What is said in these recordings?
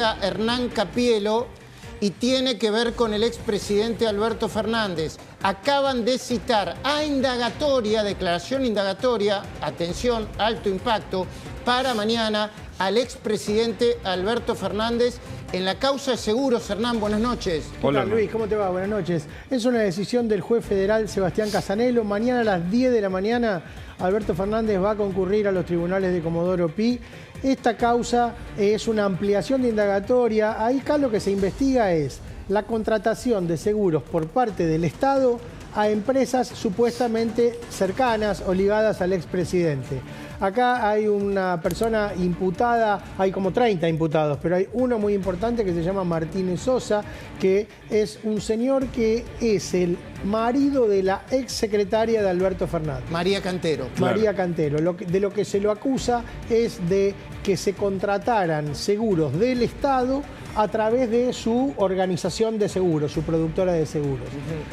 Hernán Capielo y tiene que ver con el expresidente Alberto Fernández. Acaban de citar a indagatoria, declaración indagatoria, atención, alto impacto, para mañana al expresidente Alberto Fernández en la causa de seguros. Hernán, buenas noches. ¿Qué tal, Luis? ¿Cómo te va? Buenas noches. Es una decisión del juez federal Sebastián Casanelo. Mañana a las 10 de la mañana Alberto Fernández va a concurrir a los tribunales de Comodoro Pi. Esta causa es una ampliación de indagatoria. Ahí acá lo que se investiga es la contratación de seguros por parte del Estado a empresas supuestamente cercanas o ligadas al expresidente. Acá hay una persona imputada, hay como 30 imputados, pero hay uno muy importante que se llama Martínez Sosa, que es un señor que es el marido de la exsecretaria de Alberto Fernández. María Cantero. Claro. María Cantero. De lo que se lo acusa es de que se contrataran seguros del Estado a través de su organización de seguros, su productora de seguros.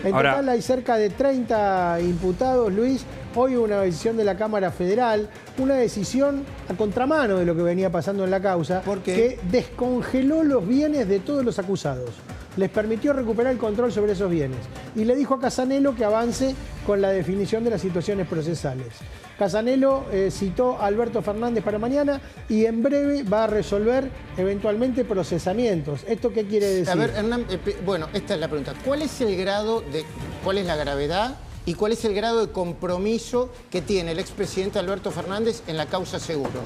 En total hay cerca de 30 imputados, Luis. Hoy hubo una decisión de la Cámara Federal, una decisión a contramano de lo que venía pasando en la causa, que descongeló los bienes de todos los acusados. Les permitió recuperar el control sobre esos bienes. Y le dijo a Casanelo que avance con la definición de las situaciones procesales. Casanelo citó a Alberto Fernández para mañana y en breve va a resolver eventualmente procesamientos. ¿Esto qué quiere decir? A ver, Hernán, bueno, esta es la pregunta. ¿Cuál es el grado de, cuál es la gravedad y cuál es el grado de compromiso que tiene el expresidente Alberto Fernández en la causa seguro?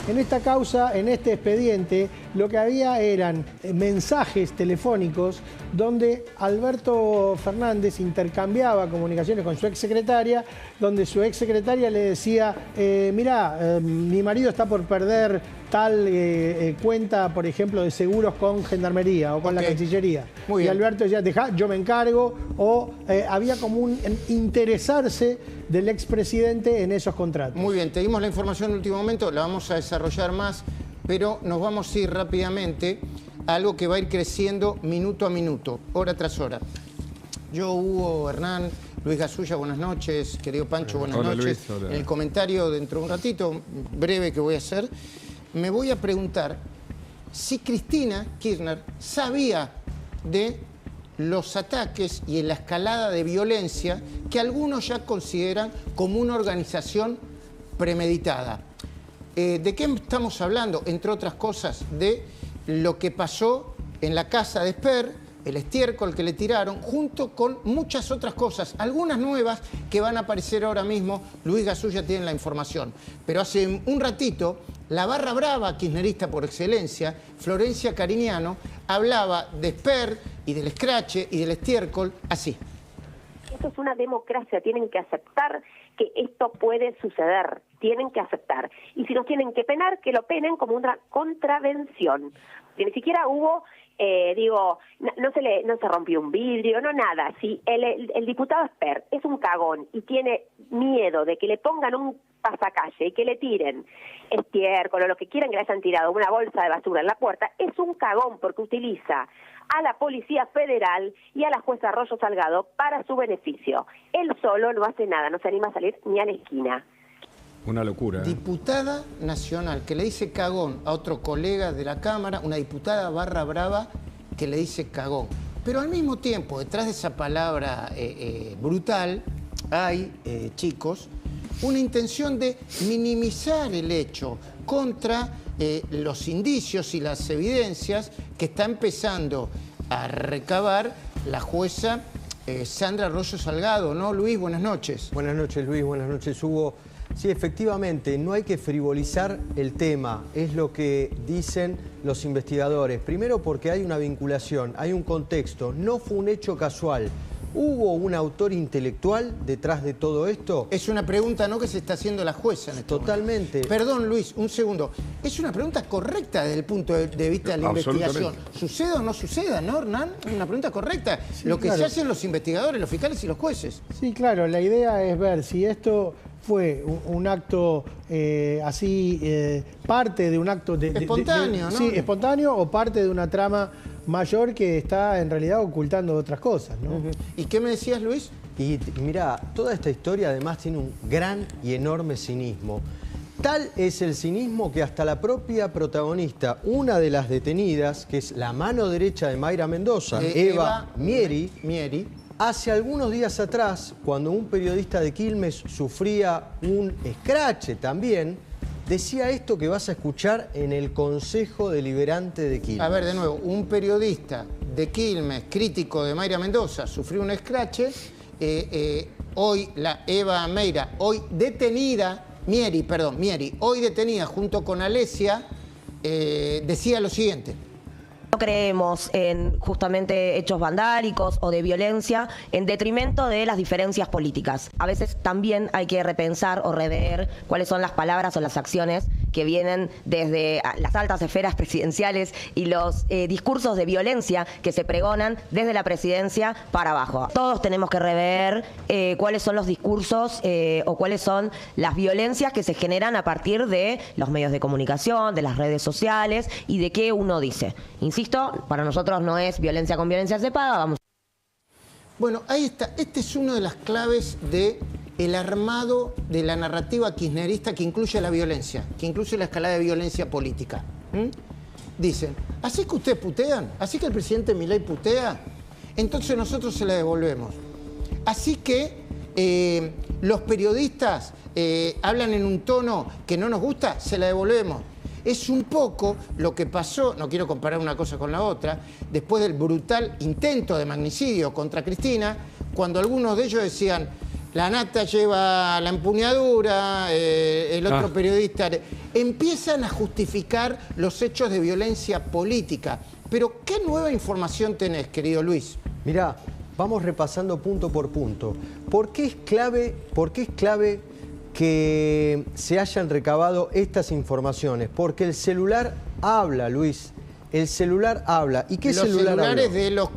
En esta causa, en este expediente, lo que había eran mensajes telefónicos donde Alberto Fernández intercambiaba comunicaciones con su exsecretaria, donde su exsecretaria le decía, mirá, mi marido está por perder tal cuenta, por ejemplo, de seguros con Gendarmería o con la Cancillería. Muy bien. Y Alberto decía, dejá, yo me encargo, o había como un interesarse del expresidente en esos contratos. Muy bien, te dimos la información en el último momento, la vamos a desarrollar más, pero nos vamos a ir rápidamente a algo que va a ir creciendo minuto a minuto, hora tras hora. Yo, Hugo, Hernán, Luis Gasulla, buenas noches, querido Pancho, buenas noches. Luis, hola. En el comentario dentro de un ratito, breve que voy a hacer, me voy a preguntar si Cristina Kirchner sabía de los ataques y en la escalada de violencia que algunos ya consideran como una organización premeditada. ¿De qué estamos hablando? Entre otras cosas, de lo que pasó en la casa de Esper, el estiércol que le tiraron, junto con muchas otras cosas, algunas nuevas que van a aparecer ahora mismo. Luis Gasulla tiene la información. Pero hace un ratito, la barra brava kirchnerista por excelencia, Florencia Cariñano, hablaba de Esper y del escrache y del estiércol así. Esto es una democracia, tienen que aceptar que esto puede suceder, tienen que aceptar. Y si nos tienen que penar, que lo penen como una contravención. Que ni siquiera hubo, no se rompió un vidrio, no nada. Si el diputado Esper es un cagón y tiene miedo de que le pongan un pasacalle y que le tiren estiércol o lo que quieran que le hayan tirado, una bolsa de basura en la puerta, es un cagón porque utiliza a la Policía Federal y a la jueza Arroyo Salgado para su beneficio. Él solo no hace nada, no se anima a salir ni a la esquina. Una locura. Diputada nacional que le dice cagón a otro colega de la Cámara, una diputada barra brava que le dice cagón. Pero al mismo tiempo, detrás de esa palabra brutal, hay, chicos, una intención de minimizar el hecho contra los indicios y las evidencias que está empezando a recabar la jueza Sandra Arroyo Salgado, ¿no, Luis? Buenas noches. Buenas noches, Luis. Buenas noches, Hugo. Sí, efectivamente, no hay que frivolizar el tema, es lo que dicen los investigadores. Primero porque hay una vinculación, hay un contexto, no fue un hecho casual. ¿Hubo un autor intelectual detrás de todo esto? Es una pregunta, ¿no?, que se está haciendo la jueza en este Totalmente. momento. Perdón, Luis, un segundo. Es una pregunta correcta desde el punto de vista de la investigación. ¿Suceda o no suceda, no, Hernán? Es una pregunta correcta. Sí, lo que claro. se hacen los investigadores, los fiscales y los jueces. Sí, claro. La idea es ver si esto fue un acto parte de un acto espontáneo, ¿no? Sí, espontáneo o parte de una trama mayor que está en realidad ocultando otras cosas, ¿no? ¿Y qué me decías, Luis? Y mira, toda esta historia además tiene un gran y enorme cinismo. Tal es el cinismo que hasta la propia protagonista, una de las detenidas, que es la mano derecha de Mayra Mendoza, Eva Mieri, hace algunos días atrás, cuando un periodista de Quilmes sufría un escrache también, decía esto que vas a escuchar en el Consejo Deliberante de Quilmes. A ver, de nuevo, un periodista de Quilmes, crítico de Mayra Mendoza, sufrió un escrache. Hoy la Eva Meira, hoy detenida, Mieri, hoy detenida junto con Alesia, decía lo siguiente. No creemos en justamente hechos vandálicos o de violencia en detrimento de las diferencias políticas. A veces también hay que repensar o rever cuáles son las palabras o las acciones que vienen desde las altas esferas presidenciales y los discursos de violencia que se pregonan desde la presidencia para abajo. Todos tenemos que rever cuáles son los discursos o cuáles son las violencias que se generan a partir de los medios de comunicación, de las redes sociales y de qué uno dice. Insisto, para nosotros no es violencia con violencia se paga, vamos. Bueno, ahí está. Esta es una de las claves del armado de la narrativa kirchnerista que incluye la violencia, que incluye la escalada de violencia política. Dicen, ¿así que ustedes putean? ¿Así que el presidente Milei putea? Entonces nosotros se la devolvemos. Así que los periodistas hablan en un tono que no nos gusta, se la devolvemos. Es un poco lo que pasó, no quiero comparar una cosa con la otra, después del brutal intento de magnicidio contra Cristina, cuando algunos de ellos decían, la nata lleva la empuñadura, el otro periodista... Empiezan a justificar los hechos de violencia política. Pero, ¿qué nueva información tenés, querido Luis? Mirá, vamos repasando punto por punto. ¿Por qué es clave que se hayan recabado estas informaciones? Porque el celular habla, Luis. El celular habla. ¿Y qué celular habla? Los celulares de los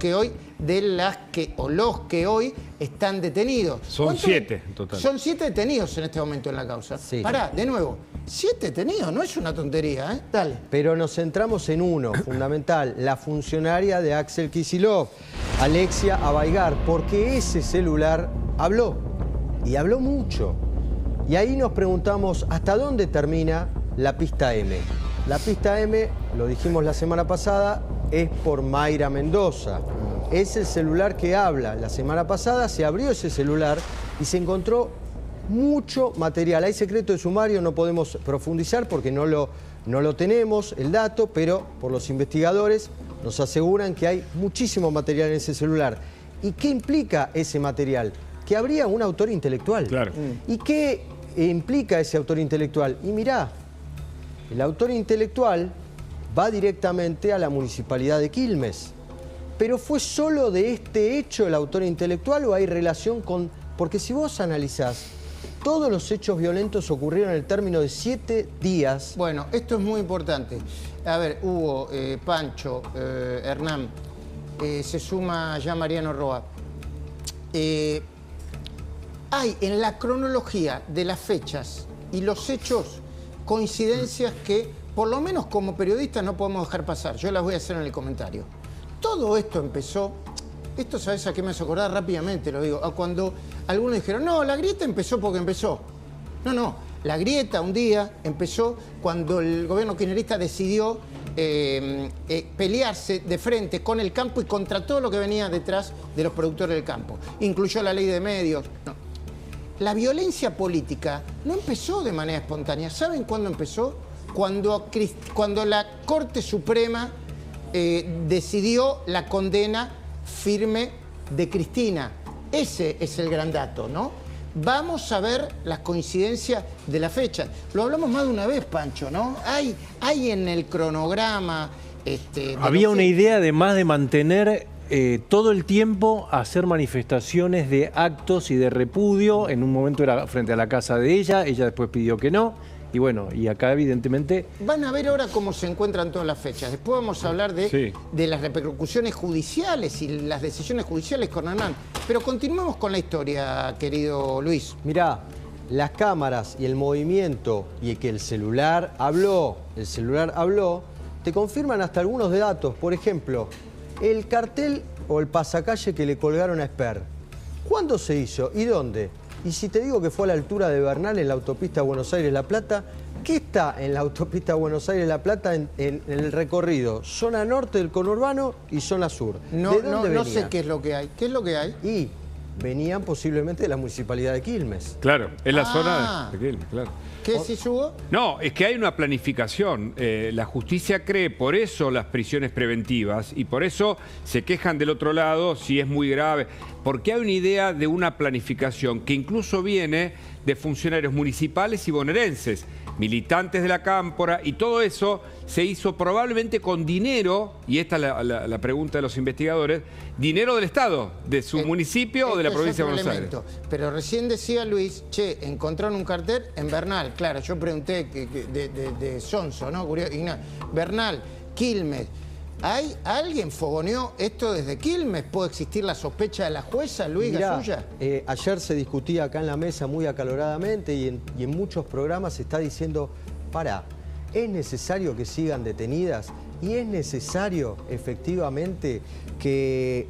que hoy están detenidos. Son 7 en total. Son 7 detenidos en este momento en la causa. Sí. Pará, de nuevo. 7 detenidos, no es una tontería, ¿eh? Dale. Pero nos centramos en uno, fundamental, la funcionaria de Axel Kicillof, Alexia Abaigar, porque ese celular habló. Y habló mucho. Y ahí nos preguntamos hasta dónde termina la pista M. La pista M, lo dijimos la semana pasada, es por Mayra Mendoza. Es el celular que habla. La semana pasada se abrió ese celular y se encontró mucho material. Hay secreto de sumario, no podemos profundizar porque no lo tenemos, el dato, pero por los investigadores nos aseguran que hay muchísimo material en ese celular. ¿Y qué implica ese material? Que habría un autor intelectual. Claro. ¿Y qué implica ese autor intelectual? Y mirá, el autor intelectual va directamente a la Municipalidad de Quilmes. ¿Pero fue solo de este hecho el autor intelectual o hay relación con...? Porque si vos analizás, todos los hechos violentos ocurrieron en el término de 7 días. Bueno, esto es muy importante. A ver, Hugo, Pancho, Hernán, se suma ya Mariano Roa. Hay en la cronología de las fechas y los hechos coincidencias que, por lo menos como periodistas, no podemos dejar pasar. Yo las voy a hacer en el comentario. Todo esto empezó, esto sabes a qué me hace acordar rápidamente, lo digo, a cuando algunos dijeron, no, la grieta empezó porque empezó. No, la grieta un día empezó cuando el gobierno kirchnerista decidió pelearse de frente con el campo y contra todo lo que venía detrás de los productores del campo. Incluyó la ley de medios. No. La violencia política no empezó de manera espontánea. ¿Saben cuándo empezó? Cuando la Corte Suprema decidió la condena firme de Cristina. Ese es el gran dato, ¿no? Vamos a ver las coincidencias de la fecha. Lo hablamos más de una vez, Pancho, ¿no? Hay en el cronograma... Había una idea además de mantener todo el tiempo hacer manifestaciones de actos y de repudio. En un momento era frente a la casa de ella después pidió que no. Y bueno, y acá evidentemente... Van a ver ahora cómo se encuentran todas las fechas. Después vamos a hablar de las repercusiones judiciales y las decisiones judiciales con Hernán. Pero continuemos con la historia, querido Luis. Mirá, las cámaras y el movimiento y que el celular habló, te confirman hasta algunos de datos. Por ejemplo, el cartel o el pasacalle que le colgaron a Esper. ¿Cuándo se hizo y dónde? Y si te digo que fue a la altura de Bernal, en la autopista Buenos Aires-La Plata, qué está en la autopista Buenos Aires-La Plata en el recorrido? Zona norte del conurbano y zona sur. No, ¿De dónde no venían? sé qué es lo que hay. ¿Qué es lo que hay? Y venían posiblemente de la municipalidad de Quilmes. Claro, es la Ah. zona de Quilmes, claro. ¿Qué decís, Hugo? No, es que hay una planificación. La justicia cree por eso las prisiones preventivas y por eso se quejan del otro lado si es muy grave. Porque hay una idea de una planificación que incluso viene de funcionarios municipales y bonaerenses, militantes de la Cámpora, y todo eso se hizo probablemente con dinero, y esta es la pregunta de los investigadores, dinero del Estado, de su municipio o de la Este es provincia de otro Buenos Aires. elemento. Pero recién decía Luis, che, encontraron un cartel en Bernal. Claro, yo pregunté de Sonso, ¿no? Bernal, Quilmes. ¿Alguien fogoneó esto desde Quilmes? ¿Puede existir la sospecha de la jueza, Luis Gasulla? Ayer se discutía acá en la mesa muy acaloradamente y en muchos programas se está diciendo, pará, ¿es necesario que sigan detenidas? Y es necesario, efectivamente, que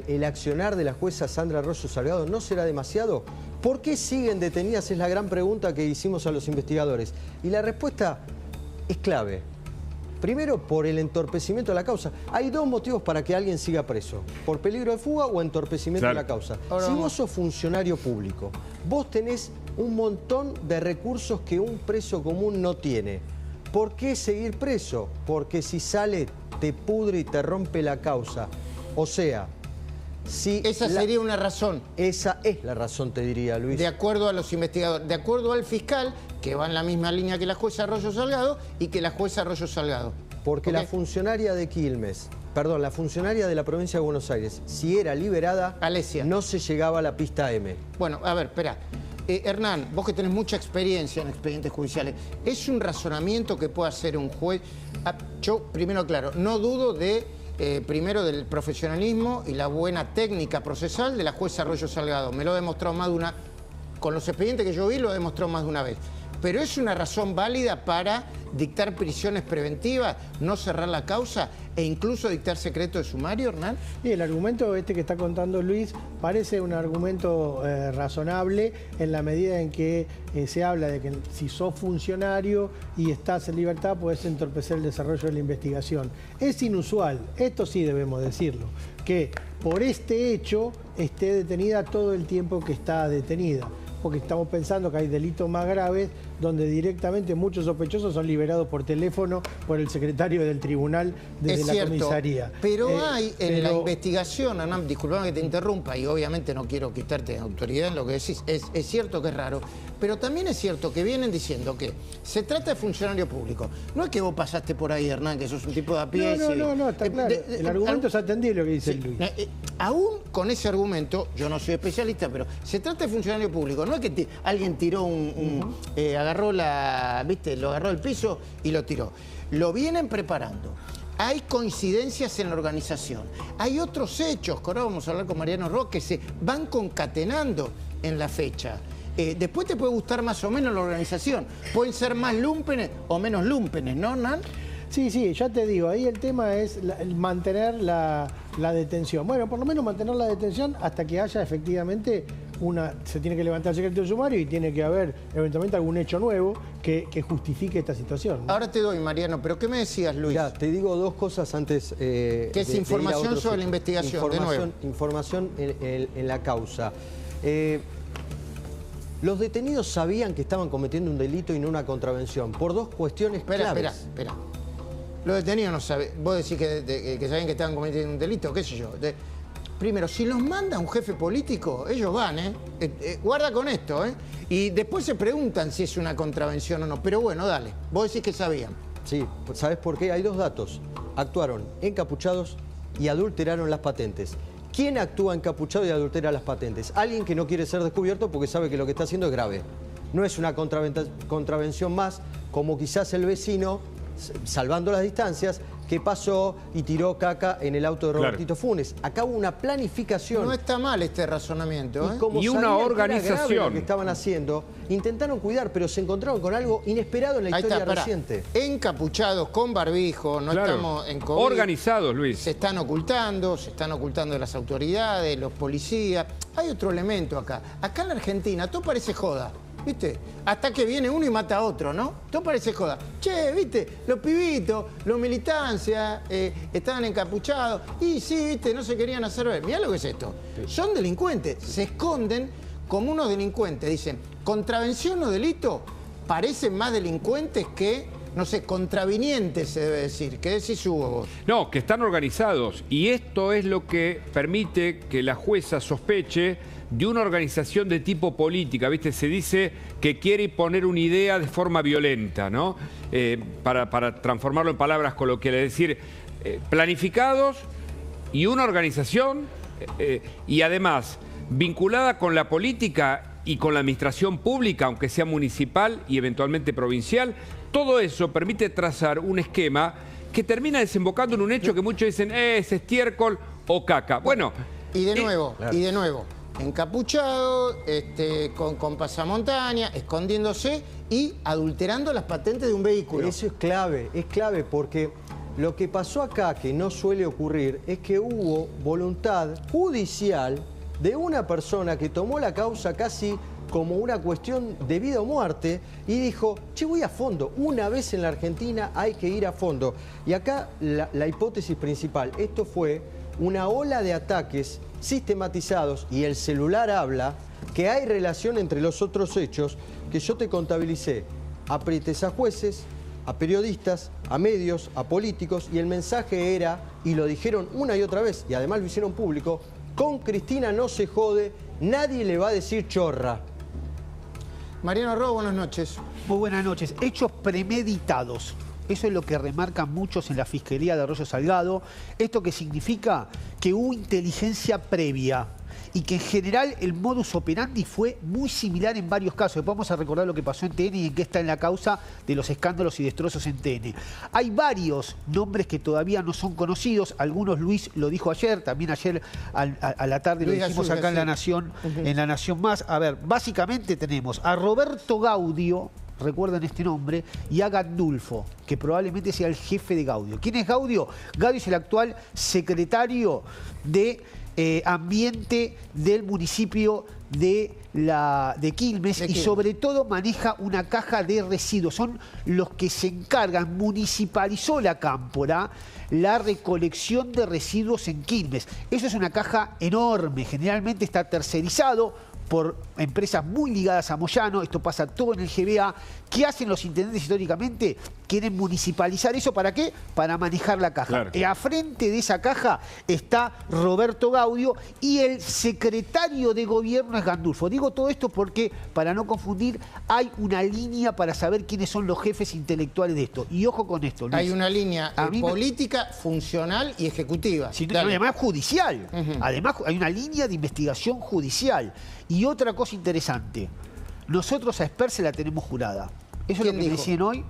el accionar de la jueza Sandra Arroyo Salgado no será demasiado. ¿Por qué siguen detenidas? Es la gran pregunta que hicimos a los investigadores. Y la respuesta es clave. Primero, por el entorpecimiento de la causa. Hay dos motivos para que alguien siga preso. Por peligro de fuga o entorpecimiento de la causa. Si vos sos funcionario público, vos tenés un montón de recursos que un preso común no tiene. ¿Por qué seguir preso? Porque si sale, te pudre y te rompe la causa. O sea, si esa sería una razón. Esa es la razón, te diría, Luis. De acuerdo a los investigadores, de acuerdo al fiscal, que va en la misma línea que la jueza Arroyo Salgado y que la jueza Arroyo Salgado. Porque la funcionaria de Quilmes, perdón, la funcionaria de la provincia de Buenos Aires, si era liberada, Alesia, no se llegaba a la pista M. Bueno, a ver, espera. Hernán, vos que tenés mucha experiencia en expedientes judiciales, ¿es un razonamiento que pueda hacer un juez? Yo, primero, claro, no dudo primero del profesionalismo y la buena técnica procesal de la jueza Arroyo Salgado. Me lo ha demostrado más de una... Con los expedientes que yo vi lo he demostrado más de una vez. Pero ¿es una razón válida para dictar prisiones preventivas, no cerrar la causa e incluso dictar secreto de sumario, Hernán? Sí, el argumento que está contando Luis parece un argumento razonable en la medida en que se habla de que si sos funcionario y estás en libertad podés entorpecer el desarrollo de la investigación. Es inusual, esto sí debemos decirlo, que por este hecho esté detenida todo el tiempo que está detenida. Porque estamos pensando que hay delitos más graves donde directamente muchos sospechosos son liberados por teléfono por el secretario del tribunal desde la comisaría. Pero hay en la investigación, Hernán, disculpame que te interrumpa y obviamente no quiero quitarte autoridad en lo que decís, es cierto que es raro, pero también es cierto que vienen diciendo que se trata de funcionario público. No es que vos pasaste por ahí, Hernán, que sos un tipo de a pie. No, está claro. El argumento es atendible lo que dice Luis. Aún con ese argumento, yo no soy especialista, pero se trata de funcionario público. No es que alguien tiró agarró lo agarró del piso y lo tiró. Lo vienen preparando. Hay coincidencias en la organización. Hay otros hechos, que ahora vamos a hablar con Mariano Ross, que se van concatenando en la fecha. Después te puede gustar más o menos la organización. Pueden ser más lúmpenes o menos lúmpenes, ¿no, Hernán? Sí, ya te digo, ahí el tema es mantener la detención. Bueno, por lo menos mantener la detención hasta que haya efectivamente se tiene que levantar el secreto de sumario y tiene que haber eventualmente algún hecho nuevo que justifique esta situación, ¿no? Ahora te doy, Mariano, pero ¿qué me decías, Luis? Ya, te digo dos cosas antes. ¿Qué es información sobre la investigación? De nuevo. Información en la causa. Los detenidos sabían que estaban cometiendo un delito y no una contravención, por dos cuestiones claves. Espera. Los detenidos no saben. Vos decís que saben que estaban cometiendo un delito, qué sé yo. Primero, si los manda un jefe político, ellos van, guarda con esto, y después se preguntan si es una contravención o no. Pero bueno, dale, vos decís que sabían. Sí, ¿sabés por qué? Hay dos datos. Actuaron encapuchados y adulteraron las patentes. ¿Quién actúa encapuchado y adultera las patentes? Alguien que no quiere ser descubierto porque sabe que lo que está haciendo es grave. No es una contravención más, como quizás el vecino, salvando las distancias, que pasó y tiró caca en el auto de Robertito Funes. Acá hubo una planificación. No está mal este razonamiento, Y, como y una organización. Lo que estaban haciendo, intentaron cuidar, pero se encontraron con algo inesperado en la historia reciente. Encapuchados, con barbijo, no estamos en COVID. Organizados, Luis. Se están ocultando de las autoridades, los policías. Hay otro elemento acá. Acá en la Argentina, todo parece joda. ¿viste? Hasta que viene uno y mata a otro, ¿no? Todo parece joda. Che, ¿viste? Los pibitos, los militancia, estaban encapuchados. Y sí, ¿viste? No se querían hacer ver. Mirá lo que es esto. Son delincuentes. Se esconden como unos delincuentes. Dicen, contravención o delito, parecen más delincuentes que, no sé, contravinientes se debe decir. ¿Qué decís, Hugo, vos? No, que están organizados. Y esto es lo que permite que la jueza sospeche de una organización de tipo política, ¿viste? Se dice que quiere imponer una idea de forma violenta, ¿no? Para transformarlo en palabras coloquiales, es decir, planificados y una organización y además vinculada con la política y con la administración pública, aunque sea municipal y eventualmente provincial. Todo eso permite trazar un esquema que termina desembocando en un hecho que muchos dicen es estiércol o caca. Bueno, y de nuevo, encapuchado, con pasamontaña, escondiéndose y adulterando las patentes de un vehículo. Eso es clave porque lo que pasó acá, que no suele ocurrir, es que hubo voluntad judicial de una persona que tomó la causa casi como una cuestión de vida o muerte y dijo, che, voy a fondo, una vez en la Argentina hay que ir a fondo. Y acá la hipótesis principal, esto fue una ola de ataques sistematizados, y el celular habla, que hay relación entre los otros hechos que yo te contabilicé. Aprietes a jueces, a periodistas, a medios, a políticos, y el mensaje era, y lo dijeron una y otra vez, y además lo hicieron público, con Cristina no se jode, nadie le va a decir chorra. Mariano Robo, buenas noches. Muy buenas noches. Hechos premeditados. Eso es lo que remarcan muchos en la Fiscalía de Arroyo Salgado. ¿Esto qué significa? Que hubo inteligencia previa y que en general el modus operandi fue muy similar en varios casos. Vamos a recordar lo que pasó en TN y en qué está en la causa de los escándalos y destrozos en TN. Hay varios nombres que todavía no son conocidos. Algunos Luis lo dijo ayer, también ayer a la tarde Luis lo dijimos acá en La Nación, en La Nación Más. A ver, básicamente tenemos a Roberto Gaudio, recuerden este nombre, y a Gandulfo, que probablemente sea el jefe de Gaudio. ¿Quién es Gaudio? Gaudio es el actual secretario de Ambiente del municipio de Quilmes y sobre todo maneja una caja de residuos. Son los que se encargan, municipalizó la Cámpora, la recolección de residuos en Quilmes. Eso es una caja enorme, generalmente está tercerizado por empresas muy ligadas a Moyano, esto pasa todo en el GBA. ¿Qué hacen los intendentes históricamente? Quieren municipalizar eso, ¿para qué? Para manejar la caja. Claro. A frente de esa caja está Roberto Gaudio y el secretario de gobierno es Gandulfo. Digo todo esto porque, para no confundir, hay una línea para saber quiénes son los jefes intelectuales de esto. Y ojo con esto, Luis. Hay una línea política, funcional y ejecutiva. Sí, además judicial. Además hay una línea de investigación judicial. Y otra cosa interesante, nosotros a Esper se la tenemos jurada. Eso es lo que me decían hoy.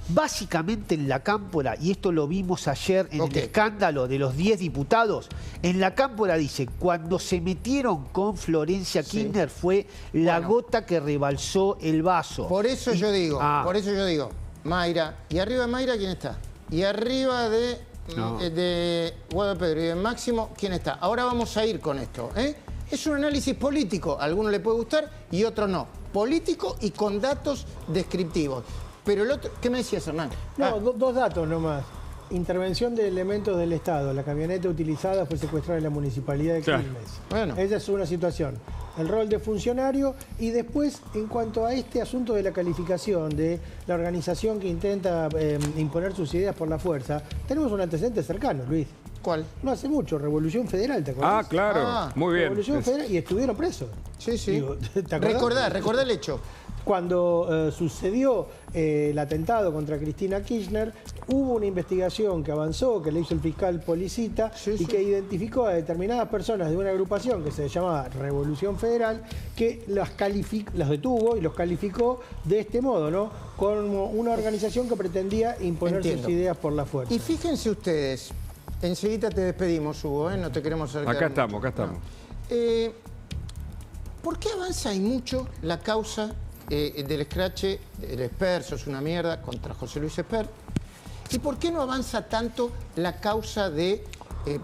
Básicamente en la Cámpora, y esto lo vimos ayer en el escándalo de los 10 diputados, en la Cámpora dice, cuando se metieron con Florencia Kirchner fue la gota que rebalsó el vaso. Por eso yo digo, Mayra, y arriba de Mayra, ¿quién está? Y arriba de Guado Pedro y de Máximo, ¿quién está? Ahora vamos a ir con esto, Es un análisis político, a alguno le puede gustar y otro no. Político y con datos descriptivos. Pero el otro, ¿qué me decías, Hernán? No, dos datos nomás. Intervención de elementos del Estado. La camioneta utilizada fue secuestrada en la municipalidad de Quilmes. Bueno. Esa es una situación. El rol de funcionario y después, en cuanto a este asunto de la calificación de la organización que intenta imponer sus ideas por la fuerza, tenemos un antecedente cercano, Luis. ¿Cuál? No hace mucho, Revolución Federal, ¿te acuerdas? Ah, claro, muy bien. Revolución Federal y estuvieron presos. Sí, sí. Digo, ¿te acordás? Recordá el hecho. Cuando sucedió el atentado contra Cristina Kirchner, hubo una investigación que avanzó, que le hizo el fiscal Policita, y que identificó a determinadas personas de una agrupación que se llamaba Revolución Federal, que las detuvo y los calificó de este modo, ¿no? Como una organización que pretendía imponer sus ideas por la fuerza. Y fíjense ustedes, enseguida te despedimos, Hugo, no te queremos acercar Acá estamos. ¿Por qué avanza y mucho la causa del escrache, el Esper, sos una mierda, contra José Luis Esper? ¿Y por qué no avanza tanto la causa de,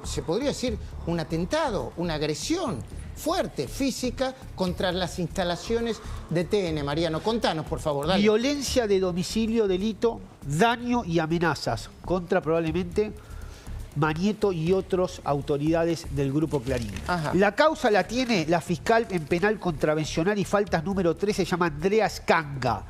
se podría decir, un atentado, una agresión fuerte, física, contra las instalaciones de TN. Mariano, contanos, por favor, dale. Violencia de domicilio, delito, daño y amenazas contra probablemente Manieto y otras autoridades del Grupo Clarín. Ajá. La causa la tiene la fiscal en penal contravencional y faltas número 3, se llama Andrea Scanga.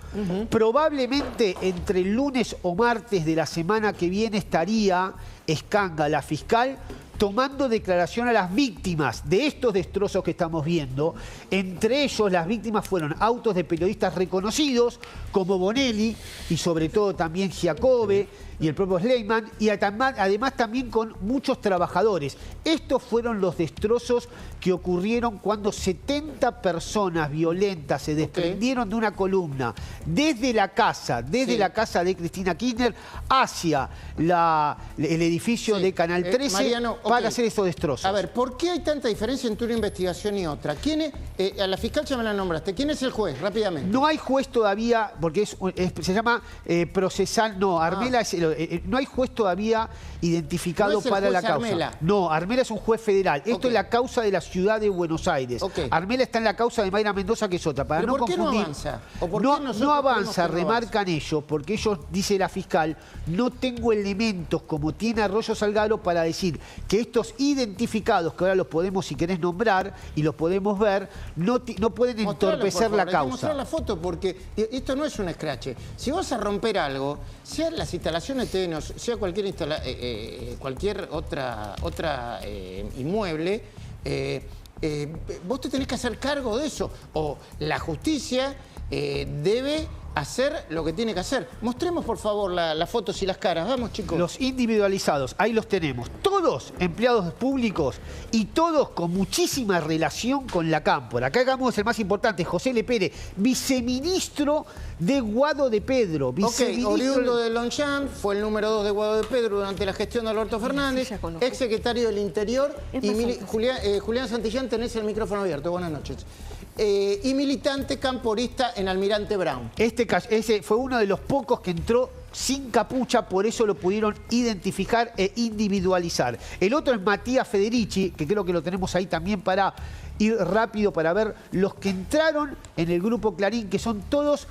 Probablemente entre el lunes o martes de la semana que viene estaría Scanga, la fiscal, tomando declaración a las víctimas de estos destrozos que estamos viendo. Entre ellos, las víctimas fueron autos de periodistas reconocidos como Bonelli y sobre todo también Giacobbe y el propio Sleiman, y además también con muchos trabajadores. Estos fueron los destrozos que ocurrieron cuando 70 personas violentas se desprendieron de una columna desde la casa de Cristina Kirchner hacia el edificio de Canal 13 Mariano, para hacer esos destrozos. A ver, ¿por qué hay tanta diferencia entre una investigación y otra? ¿Quién es, a la fiscal ya me la nombraste, ¿quién es el juez? Rápidamente. No hay juez todavía, porque se llama procesal, no, Armela es no hay juez todavía identificado ¿No es el para juez la causa. Armela? No, Armela es un juez federal. Esto es la causa de la ciudad de Buenos Aires. Armela está en la causa de Mayra Mendoza, que es otra. Para ¿Pero no por qué confundir, no avanza? ¿O por qué no nosotros avanza, creemos que no remarcan ellos, porque ellos, dice la fiscal, no tengo elementos como tiene Arroyo Salgado para decir que estos identificados, que ahora los podemos, si querés, nombrar y los podemos ver, no pueden entorpecer la causa. Hay que mostrar la foto porque esto no es un escrache. Si vas a romper algo, sea las instalaciones de TN, sea cualquier otra inmueble, vos te tenés que hacer cargo de eso. O la justicia debe hacer lo que tiene que hacer. Mostremos, por favor, las fotos y las caras. Vamos, chicos. Los individualizados, ahí los tenemos. Todos empleados públicos y todos con muchísima relación con la cámpora. Acá hagamos el más importante, José Le Pérez, viceministro de Guado de Pedro. Oriundo de Longchamp, fue el número 2 de Guado de Pedro durante la gestión de Alberto Fernández, ex secretario del Interior. Y Julián Santillán, tenés el micrófono abierto. Buenas noches. Y militante camporista en Almirante Brown. Ese fue uno de los pocos que entró sin capucha, por eso lo pudieron identificar e individualizar. El otro es Matías Federici, que creo que lo tenemos ahí también para ir rápido para ver los que entraron en el Grupo Clarín, que son todos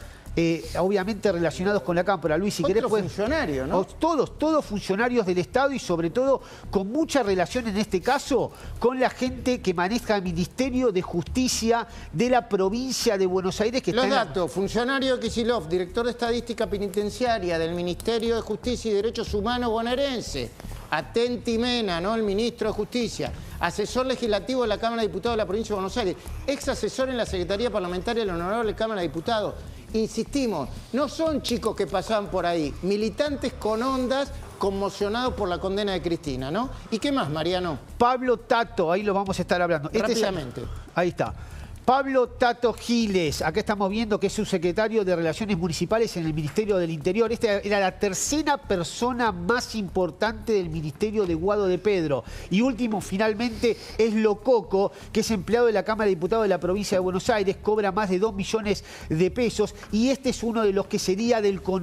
obviamente relacionados con la cámpora. Luis, si querés... funcionario, ¿no? Todos funcionarios del Estado y sobre todo con mucha relación en este caso con la gente que maneja el Ministerio de Justicia de la provincia de Buenos Aires. Que Los datos, funcionario Kicillof, director de Estadística Penitenciaria del Ministerio de Justicia y Derechos Humanos bonaerense. Atenti Mena, ¿no? El ministro de Justicia. Asesor legislativo de la Cámara de Diputados de la provincia de Buenos Aires. Ex asesor en la Secretaría Parlamentaria de la Honorable Cámara de Diputados. Insistimos, no son chicos que pasaban por ahí, militantes con ondas, conmocionados por la condena de Cristina, ¿no? ¿Y qué más, Mariano? Pablo Tato, ahí lo vamos a estar hablando. Rápidamente. Ahí está. Pablo Tato Giles, acá estamos viendo que es subsecretario de Relaciones Municipales en el Ministerio del Interior. Esta era la tercera persona más importante del Ministerio de Guado de Pedro. Y último, finalmente, es Lococo, que es empleado de la Cámara de Diputados de la provincia de Buenos Aires, cobra más de 2 millones de pesos y este es uno de los que sería del conurbano.